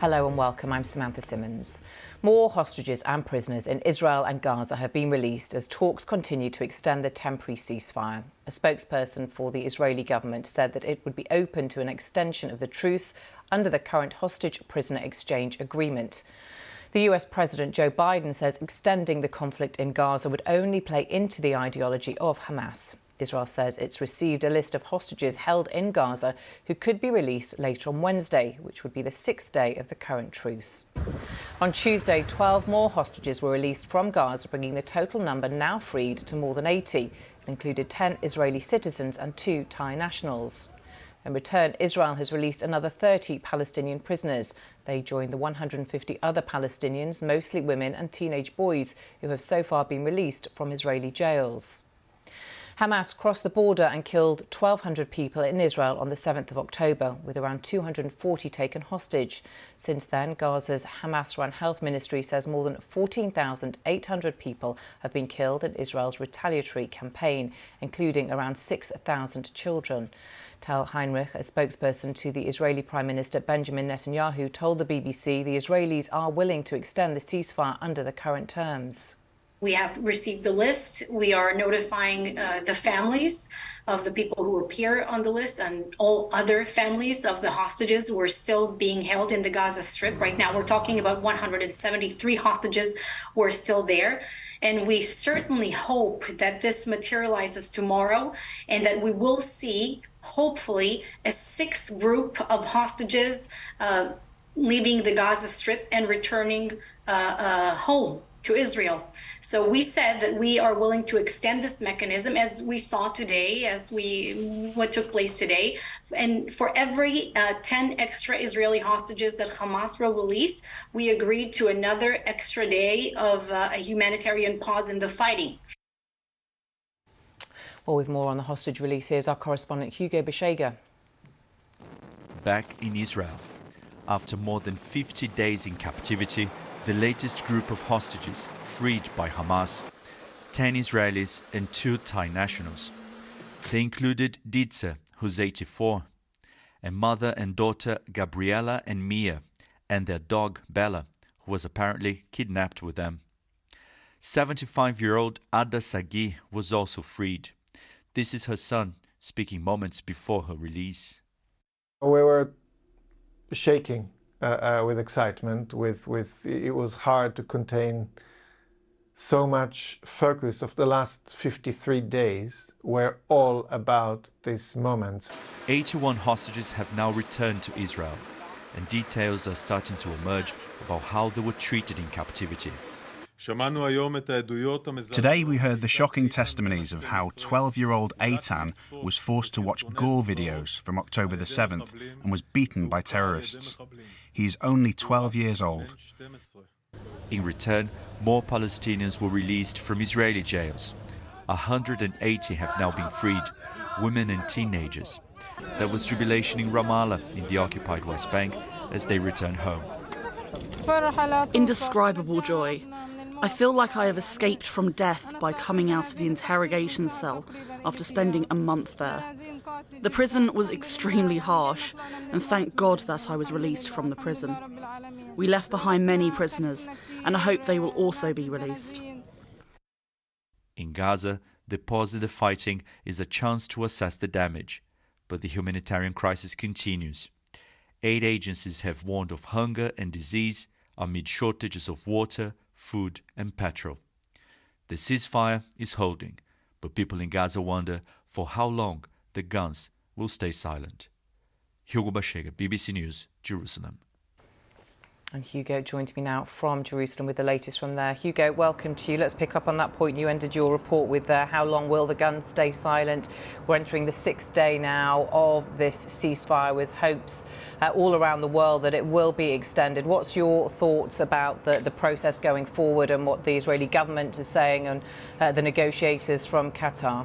Hello and welcome. I'm Samantha Simmons. More hostages and prisoners in Israel and Gaza have been released as talks continue to extend the temporary ceasefire. A spokesperson for the Israeli government said that it would be open to an extension of the truce under the current hostage-prisoner exchange agreement. The US President Joe Biden says extending the conflict in Gaza would only play into the ideology of Hamas. Israel says it's received a list of hostages held in Gaza who could be released later on Wednesday, which would be the 6th day of the current truce. On Tuesday, 12 more hostages were released from Gaza, bringing the total number now freed to more than 80. It included 10 Israeli citizens and 2 Thai nationals. In return, Israel has released another 30 Palestinian prisoners. They join the 150 other Palestinians, mostly women and teenage boys, who have so far been released from Israeli jails. Hamas crossed the border and killed 1,200 people in Israel on the 7th of October, with around 240 taken hostage. Since then, Gaza's Hamas-run health ministry says more than 14,800 people have been killed in Israel's retaliatory campaign, including around 6,000 children. Tal Heinrich, a spokesperson to the Israeli Prime Minister Benjamin Netanyahu, told the BBC the Israelis are willing to extend the ceasefire under the current terms. We have received the list. We are notifying the families of the people who appear on the list and all other families of the hostages who are still being held in the Gaza Strip. Right now, we're talking about 173 hostages who are still there. And we certainly hope that this materializes tomorrow and that we will see, hopefully, a 6th group of hostages leaving the Gaza Strip and returning home to Israel. So we said that we are willing to extend this mechanism, as we saw today, what took place today. And for every 10 extra Israeli hostages that Hamas will release, we agreed to another extra day of a humanitarian pause in the fighting. Well, with more on the hostage release, here's our correspondent Hugo Beshega. Back in Israel, after more than 50 days in captivity, the latest group of hostages freed by Hamas, 10 Israelis and 2 Thai nationals. They included Ditze, who's 84, and mother and daughter Gabriela and Mia, and their dog Bella, who was apparently kidnapped with them. 75-year-old Ada Sagi was also freed. This is her son, speaking moments before her release. We were shaking with excitement, it was hard to contain. So much focus of the last 53 days were all about this moment. 81 hostages have now returned to Israel, and details are starting to emerge about how they were treated in captivity. Today we heard the shocking testimonies of how 12-year-old Eitan was forced to watch gore videos from October the 7th and was beaten by terrorists. He's only 12 years old. In return, more Palestinians were released from Israeli jails. 180 have now been freed, women and teenagers. There was jubilation in Ramallah, in the occupied West Bank, as they return home. Indescribable joy. I feel like I have escaped from death by coming out of the interrogation cell after spending a month there. The prison was extremely harsh, and thank God that I was released from the prison. We left behind many prisoners, and I hope they will also be released. In Gaza, the pause in the fighting is a chance to assess the damage, but the humanitarian crisis continues. Aid agencies have warned of hunger and disease amid shortages of water, food and petrol. The ceasefire is holding, but people in Gaza wonder for how long the guns will stay silent. Hugo Beshega, BBC News, Jerusalem. And Hugo joins me now from Jerusalem with the latest from there. Hugo, welcome to you. Let's pick up on that point you ended your report with. How long will the guns stay silent? We're entering the 6th day now of this ceasefire, with hopes all around the world that it will be extended. What's your thoughts about the process going forward and what the Israeli government is saying and the negotiators from Qatar?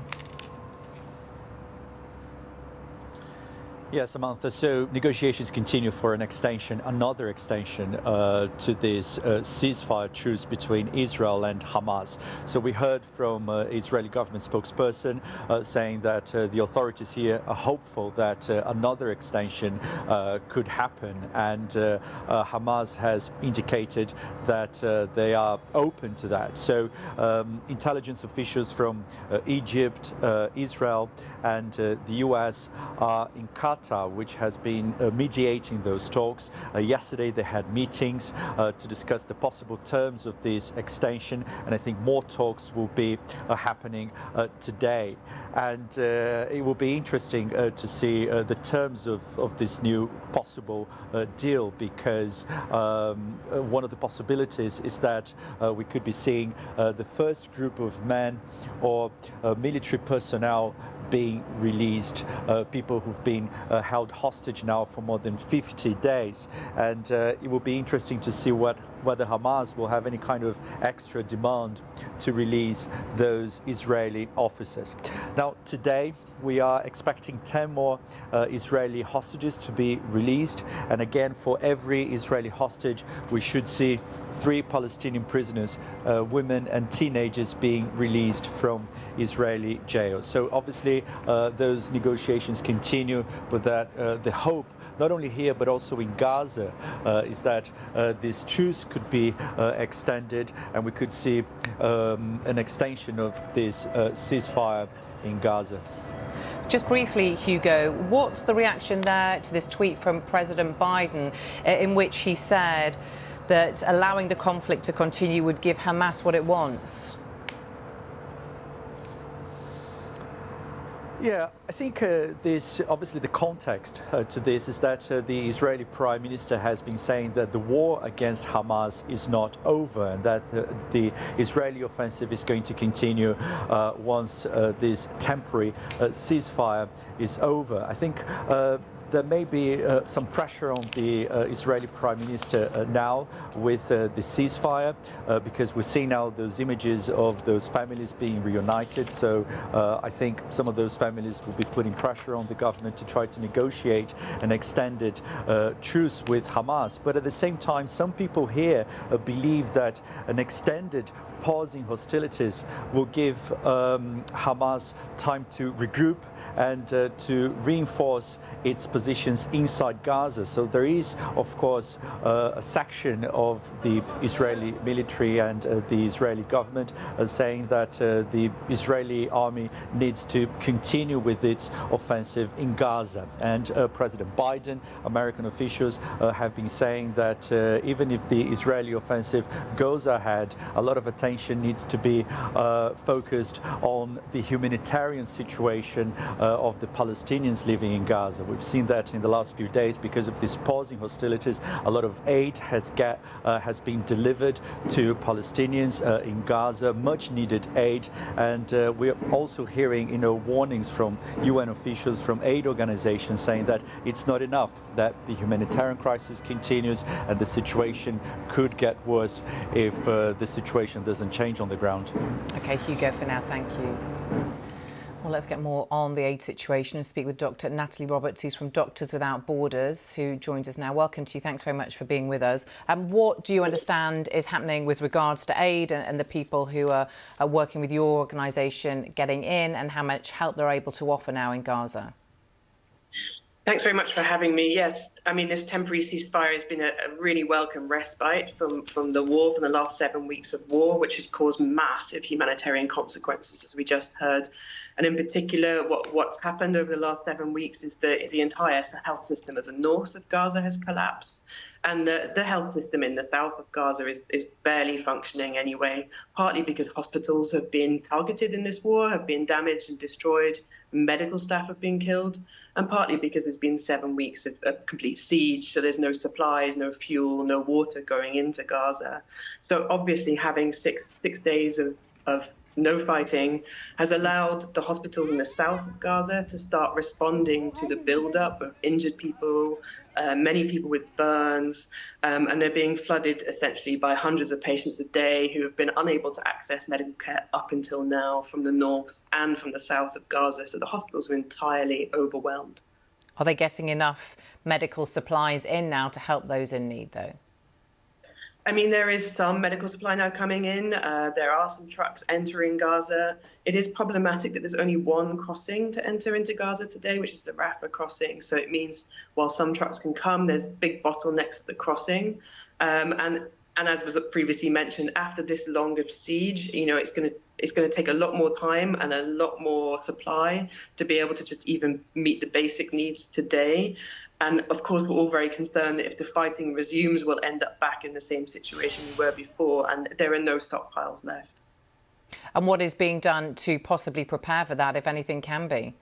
Yes, Samantha. So negotiations continue for an extension, another extension to this ceasefire truce between Israel and Hamas. So we heard from Israeli government spokesperson saying that the authorities here are hopeful that another extension could happen, and Hamas has indicated that they are open to that. So intelligence officials from Egypt, Israel, and the US are in Qatar, which has been mediating those talks. Yesterday they had meetings to discuss the possible terms of this extension, and I think more talks will be happening today. And it will be interesting to see the terms of this new possible deal, because one of the possibilities is that we could be seeing the first group of men or military personnel being released, people who've been held hostage now for more than 50 days. And it will be interesting to see whether Hamas will have any kind of extra demand to release those Israeli officers. Now, today we are expecting 10 more Israeli hostages to be released. And again, for every Israeli hostage, we should see 3 Palestinian prisoners, women and teenagers, being released from Israeli jails. So obviously those negotiations continue, but that the hope, not only here but also in Gaza, is that this truce could be extended, and we could see an extension of this ceasefire in Gaza. Just briefly, Hugo, what's the reaction there to this tweet from President Biden in which he said that allowing the conflict to continue would give Hamas what it wants? Yeah, I think this, obviously the context to this is that the Israeli Prime Minister has been saying that the war against Hamas is not over, and that the Israeli offensive is going to continue once this temporary ceasefire is over. I think there may be some pressure on the Israeli Prime Minister now with the ceasefire, because we're seeing now those images of those families being reunited. So I think some of those families will be putting pressure on the government to try to negotiate an extended truce with Hamas. But at the same time, some people here believe that an extended pause in hostilities will give Hamas time to regroup and to reinforce its positions inside Gaza. So there is, of course, a section of the Israeli military and the Israeli government saying that the Israeli army needs to continue with its offensive in Gaza. And President Biden, American officials have been saying that even if the Israeli offensive goes ahead, a lot of attention needs to be focused on the humanitarian situation of the Palestinians living in Gaza. We've seen that in the last few days because of this pause in hostilities. A lot of aid has been delivered to Palestinians in Gaza, much needed aid, and we're also hearing warnings from UN officials, from aid organizations, saying that it's not enough, that the humanitarian crisis continues and the situation could get worse if the situation doesn't change on the ground. Okay, Hugo, for now, thank you. Well, let's get more on the aid situation and speak with Dr. Natalie Roberts, who's from Doctors Without Borders, who joins us now. Welcome to you. Thanks very much for being with us. What do you understand is happening with regards to aid and the people who are working with your organisation getting in, and how much help they're able to offer now in Gaza? Thanks very much for having me. Yes, I mean, this temporary ceasefire has been a really welcome respite from the war, from the last 7 weeks of war, which has caused massive humanitarian consequences, as we just heard. And in particular, what's happened over the last 7 weeks is that the entire health system of the north of Gaza has collapsed. And the health system in the south of Gaza is barely functioning anyway, partly because hospitals have been targeted in this war, have been damaged and destroyed, medical staff have been killed, and partly because there's been 7 weeks of complete siege, so there's no supplies, no fuel, no water going into Gaza. So obviously having six days of no fighting has allowed the hospitals in the south of Gaza to start responding to the buildup of injured people, many people with burns, and they're being flooded essentially by hundreds of patients a day who have been unable to access medical care up until now from the north and from the south of Gaza. So the hospitals are entirely overwhelmed. Are they getting enough medical supplies in now to help those in need, though? I mean, there is some medical supply now coming in. There are some trucks entering Gaza. It is problematic that there's only one crossing to enter into Gaza today, which is the Rafah crossing. So it means while some trucks can come, there's big bottlenecks at the crossing. And as was previously mentioned, after this longer siege, it's going to take a lot more time and a lot more supply to be able to just even meet the basic needs today. And of course, we're all very concerned that if the fighting resumes, we'll end up back in the same situation we were before, and there are no stockpiles left. And what is being done to possibly prepare for that, if anything can be?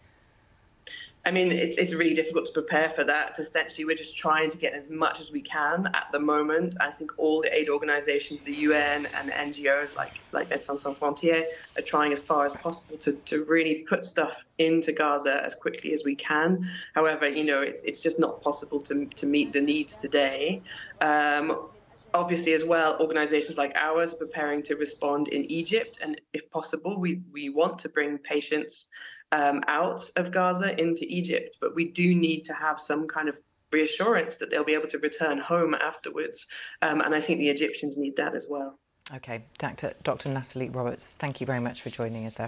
I mean, it's really difficult to prepare for that. Essentially, we're just trying to get as much as we can at the moment. I think all the aid organisations, the UN and NGOs like Médecins Sans Frontières are trying as far as possible to really put stuff into Gaza as quickly as we can. However, it's just not possible to meet the needs today. Obviously, as well, organisations like ours are preparing to respond in Egypt, and if possible, we want to bring patients out of Gaza into Egypt, but we do need to have some kind of reassurance that they'll be able to return home afterwards. And I think the Egyptians need that as well. OK, Dr. Natalie Roberts, thank you very much for joining us there.